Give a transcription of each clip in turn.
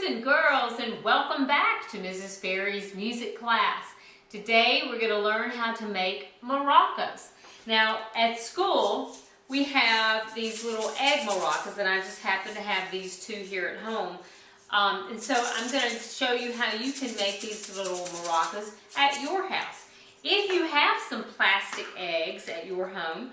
and girls, and welcome back to Mrs. Ferry's music class. Today we're going to learn how to make maracas. Now at school we have these little egg maracas, and I just happen to have these two here at home. And so I'm going to show you how you can make these little maracas at your house. If you have some plastic eggs at your home,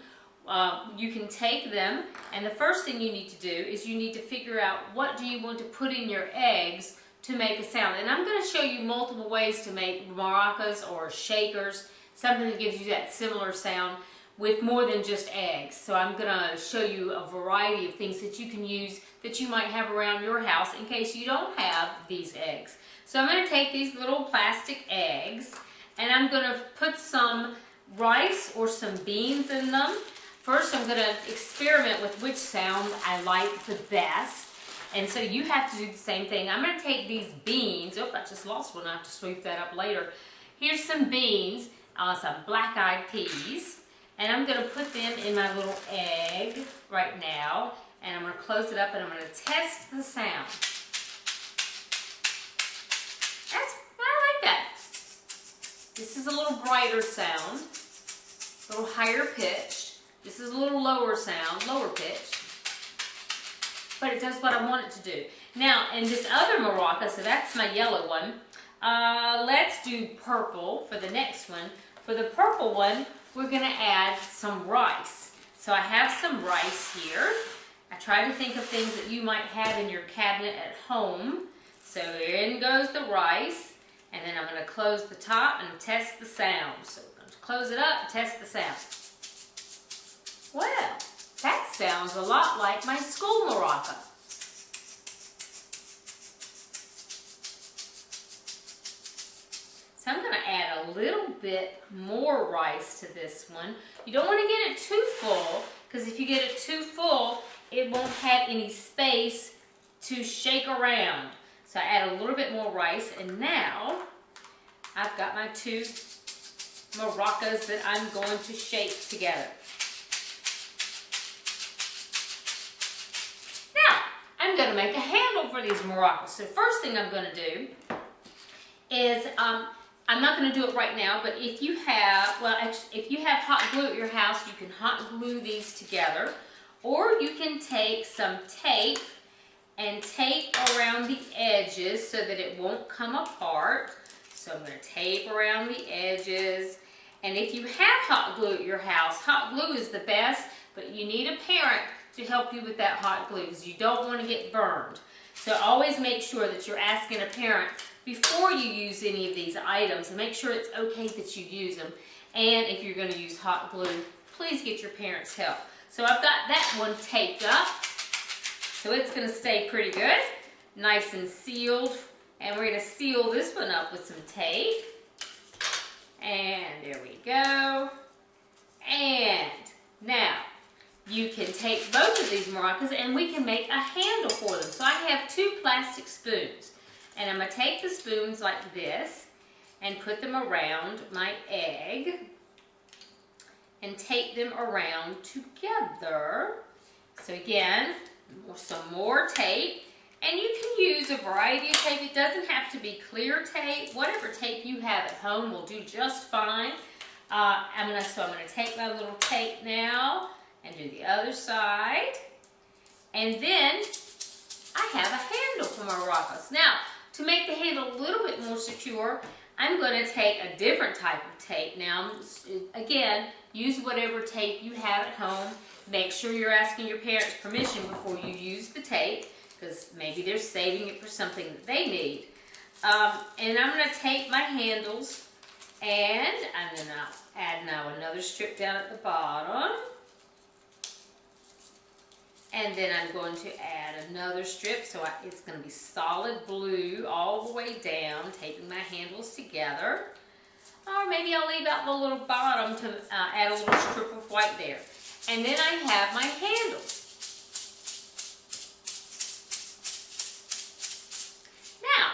you can take them, and the first thing you need to do is you need to figure out what do you want to put in your eggs to make a sound. And I'm going to show you multiple ways to make maracas or shakers, something that gives you that similar sound with more than just eggs. So I'm going to show you a variety of things that you can use that you might have around your house in case you don't have these eggs. So I'm going to take these little plastic eggs and I'm going to put some rice or some beans in them. First, I'm going to experiment with which sound I like the best. And so you have to do the same thing. I'm going to take these beans. Oh, I just lost one. I have to sweep that up later. Here's some beans, some black-eyed peas. And I'm going to put them in my little egg right now. And I'm going to close it up and I'm going to test the sound. I like that. This is a little brighter sound, a little higher pitched. This is a little lower sound, lower pitch, but it does what I want it to do. Now, in this other maraca, so that's my yellow one, let's do purple for the next one. For the purple one, we're going to add some rice. So I have some rice here. I try to think of things that you might have in your cabinet at home. So in goes the rice, and then I'm going to close the top and test the sound. So we're going to close it up and test the sound. Well, that sounds a lot like my school maraca. So I'm going to add a little bit more rice to this one. You don't want to get it too full, because if you get it too full, it won't have any space to shake around. So I add a little bit more rice, and now I've got my two maracas that I'm going to shake together. I'm going to make a handle for these maracas. So first thing I'm going to do is, I'm not going to do it right now, but if you have, well, actually, if you have hot glue at your house, you can hot glue these together. Or you can take some tape and tape around the edges so that it won't come apart. So I'm going to tape around the edges. And if you have hot glue at your house, hot glue is the best, but you need a parent to help you with that hot glue because you don't want to get burned. So always make sure that you're asking a parent before you use any of these items, and make sure it's okay that you use them. And if you're going to use hot glue, please get your parents' help. So I've got that one taped up, so it's going to stay pretty good, nice and sealed. And we're going to seal this one up with some tape. And there we go. And now you can take both of these maracas and we can make a handle for them. So I have two plastic spoons, and I'm going to take the spoons like this and put them around my egg and tape them around together. So again, some more tape, and you can use a variety of tape. It doesn't have to be clear tape. Whatever tape you have at home will do just fine. I'm going to take my little tape now and do the other side. And then I have a handle for my maracas. Now, to make the handle a little bit more secure, I'm going to take a different type of tape. Now, again, use whatever tape you have at home. Make sure you're asking your parents' permission before you use the tape, because maybe they're saving it for something that they need. And I'm going to take my handles, and I'm going to add now another strip down at the bottom. And then I'm going to add another strip, so it's going to be solid blue all the way down, taping my handles together. Or maybe I'll leave out the little bottom to add a little strip of white there. And then I have my handles. Now,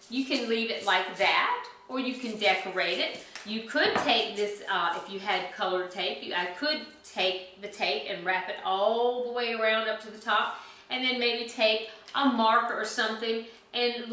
you can leave it like that, or you can decorate it. You could take this, if you had colored tape, I could take the tape and wrap it all the way around up to the top, and then maybe take a marker or something and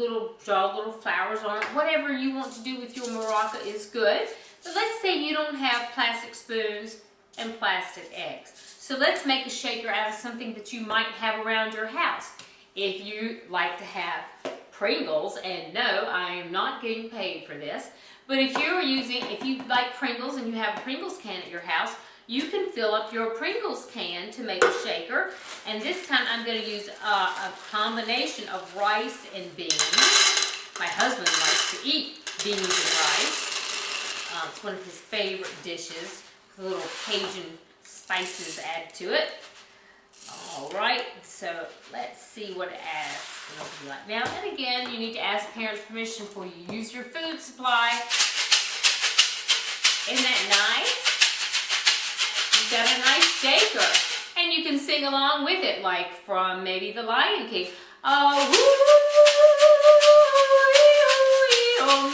draw little flowers on it. Whatever you want to do with your maraca is good. But let's say you don't have plastic spoons and plastic eggs. So let's make a shaker out of something that you might have around your house. If you like to have Pringles, and no, I am not getting paid for this, but if you like Pringles and you have a Pringles can at your house, you can fill up your Pringles can to make a shaker. And this time I'm going to use a combination of rice and beans. My husband likes to eat beans and rice. It's one of his favorite dishes. A little Cajun spices add to it. All right, so let's see what it adds. Like now, and again, you need to ask parents' permission before you use your food supply. Isn't that nice? You've got a nice shaker, and you can sing along with it, like from maybe The Lion King. Oh,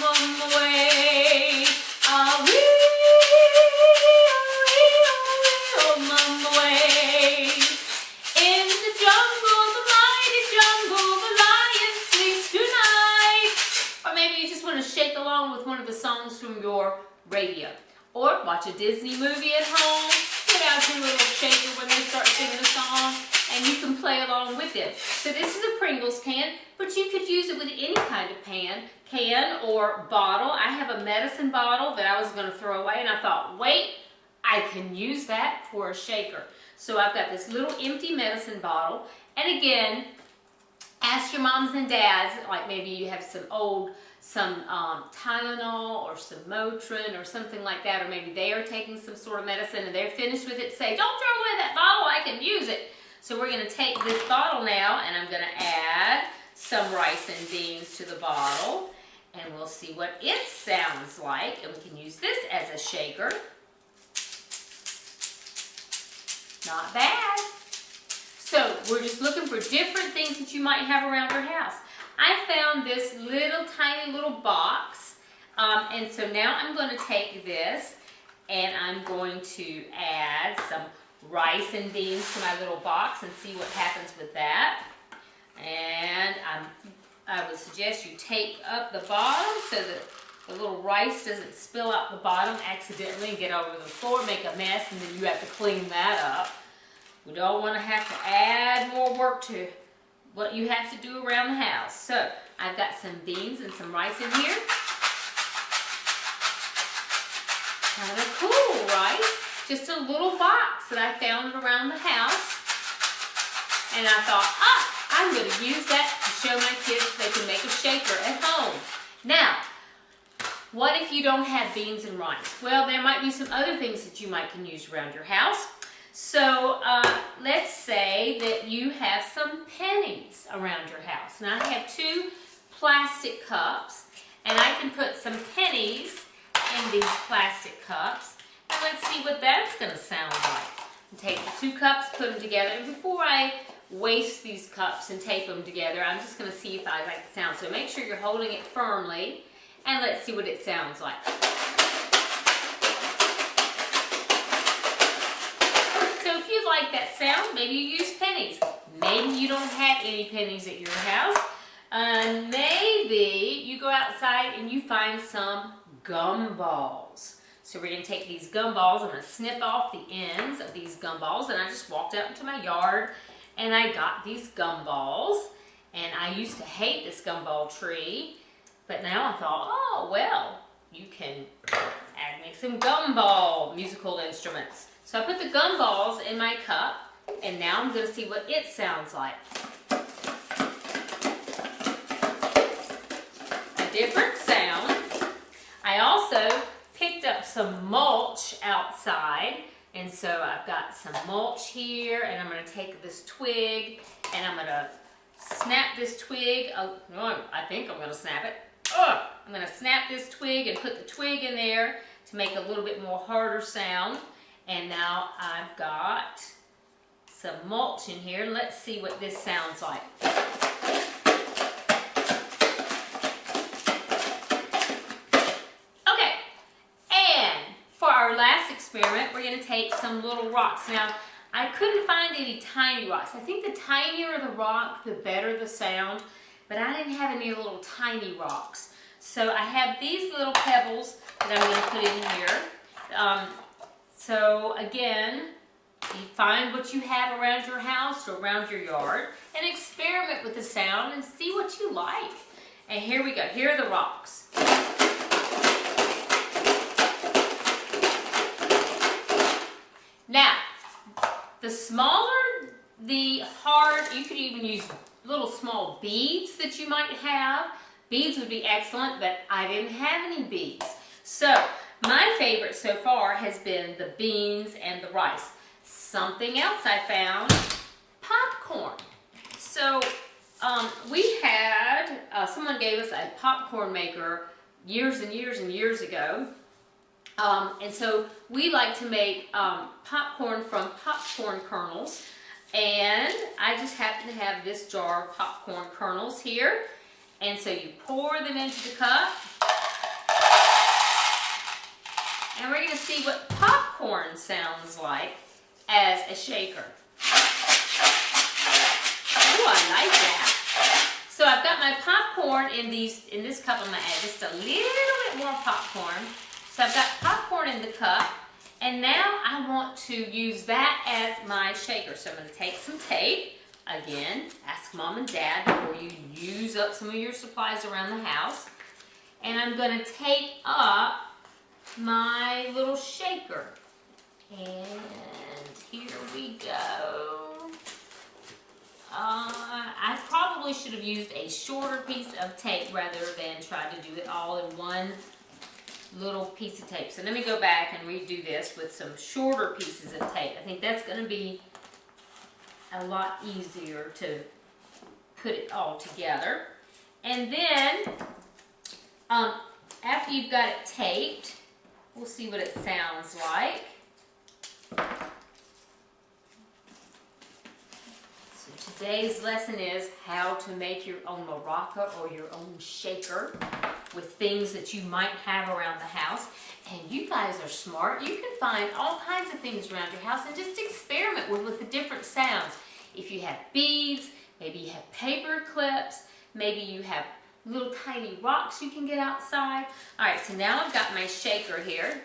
mama way. Oh, mama way. In the jungle, the mighty jungle, the lion sleeps tonight. Or maybe you just want to shake along with one of the songs from your radio. Or watch a Disney movie at home. Get out your little shaker when they start singing a song, and you can play along with it. So this is a Pringles can, but you could use it with any kind of can or bottle. I have a medicine bottle that I was going to throw away, and I thought, wait, I can use that for a shaker. So I've got this little empty medicine bottle, and again, ask your moms and dads, like maybe you have some Tylenol or some Motrin or something like that, or maybe they are taking some sort of medicine and they're finished with it, say, don't throw away that bottle, I can use it. So we're going to take this bottle now, and I'm going to add some rice and beans to the bottle, and we'll see what it sounds like, and we can use this as a shaker. Not bad. So we're just looking for different things that you might have around your house. I found this tiny little box, and so now I'm going to take this and I'm going to add some rice and beans to my little box and see what happens with that. And I would suggest you take up the bottom so that the little rice doesn't spill out the bottom accidentally and get over the floor, make a mess, and then you have to clean that up. We don't want to have to add more work to what you have to do around the house. So I've got some beans and some rice in here. Kind of cool, right? Just a little box that I found around the house. And I thought, I'm going to use that to show my kids they can make a shaker at home. Now, what if you don't have beans and rice? Well, there might be some other things that you can use around your house. So let's say that you have some pennies around your house. Now I have 2 plastic cups, and I can put some pennies in these plastic cups, and let's see what that's going to sound like. Take the 2 cups, put them together, and before I waste these cups and tape them together, I'm just going to see if I like the sound. So make sure you're holding it firmly, and let's see what it sounds like. So if you like that sound, maybe you use pennies. Maybe you don't have any pennies at your house. Maybe you go outside and you find some gumballs. So we're going to take these gumballs. I'm going to snip off the ends of these gumballs. And I just walked out into my yard and I got these gumballs. And I used to hate this gumball tree. But now I thought, oh, well, you can make some gumball musical instruments. So I put the gumballs in my cup, and now I'm going to see what it sounds like. A different sound. I also picked up some mulch outside, and so I've got some mulch here, and I'm going to take this twig, and I'm going to snap this twig. Oh, I think I'm going to snap it. I'm going to snap this twig and put the twig in there to make a little bit more harder sound. And now I've got some mulch in here. Let's see what this sounds like. Okay, and for our last experiment, we're going to take some little rocks. Now, I couldn't find any tiny rocks. I think the tinier the rock, the better the sound. but I didn't have any little tiny rocks. So I have these little pebbles that I'm going to put in here. So again, you find what you have around your house or around your yard and experiment with the sound and see what you like. And here we go. Here are the rocks. Now, the smaller, the hard, you could even use little small beads that you might have. Beads would be excellent, but I didn't have any beads. So, my favorite so far has been the beans and the rice. Something else I found, popcorn. So, we had, someone gave us a popcorn maker years and years and years ago. And so we like to make popcorn from popcorn kernels. And I just happen to have this jar of popcorn kernels here. And so you pour them into the cup. And we're going to see what popcorn sounds like as a shaker. Oh, I like that. So I've got my popcorn in this cup. I'm going to add just a little bit more popcorn. So I've got popcorn in the cup, and now I want to use that as my shaker. So I'm going to take some tape. Again, ask Mom and Dad before you use up some of your supplies around the house. And I'm going to tape up my little shaker. And here we go. I probably should have used a shorter piece of tape rather than try to do it all in one little piece of tape. So let me go back and redo this with some shorter pieces of tape. I think that's going to be a lot easier to put it all together. And then after you've got it taped, we'll see what it sounds like. So today's lesson is how to make your own maraca or your own shaker with things that you might have around the house. And you guys are smart. You can find all kinds of things around your house and just experiment with the different sounds. If you have beads, maybe you have paper clips, maybe you have little tiny rocks you can get outside. All right, so now I've got my shaker here.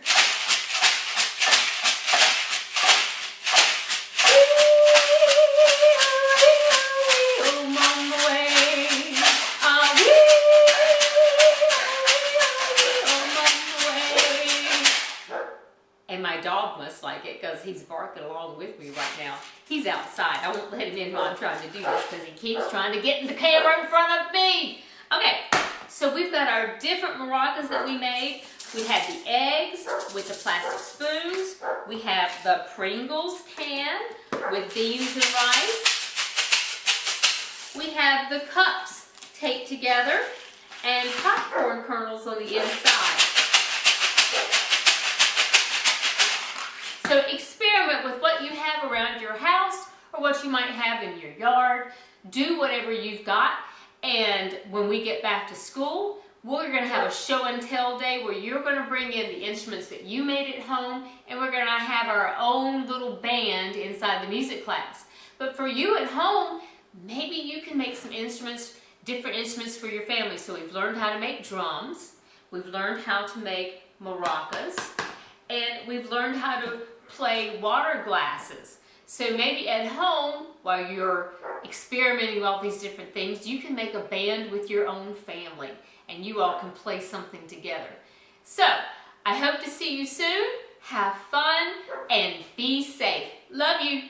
And my dog must like it because he's barking along with me right now. He's outside. I won't let him in while I'm trying to do this because he keeps trying to get in the camera in front of me. Okay, so we've got our different maracas that we made. We had the eggs with the plastic spoons. We have the Pringles can with beans and rice. We have the cups taped together and popcorn kernels on the inside. So experiment with what you have around your house or what you might have in your yard. Do whatever you've got. And when we get back to school, we're going to have a show and tell day where you're going to bring in the instruments that you made at home, and we're going to have our own little band inside the music class. But for you at home, maybe you can make some instruments, different instruments for your family. So we've learned how to make drums, we've learned how to make maracas, and we've learned how to play water glasses. So maybe at home, while you're experimenting with all these different things, you can make a band with your own family and you all can play something together. So, I hope to see you soon. Have fun and be safe. Love you.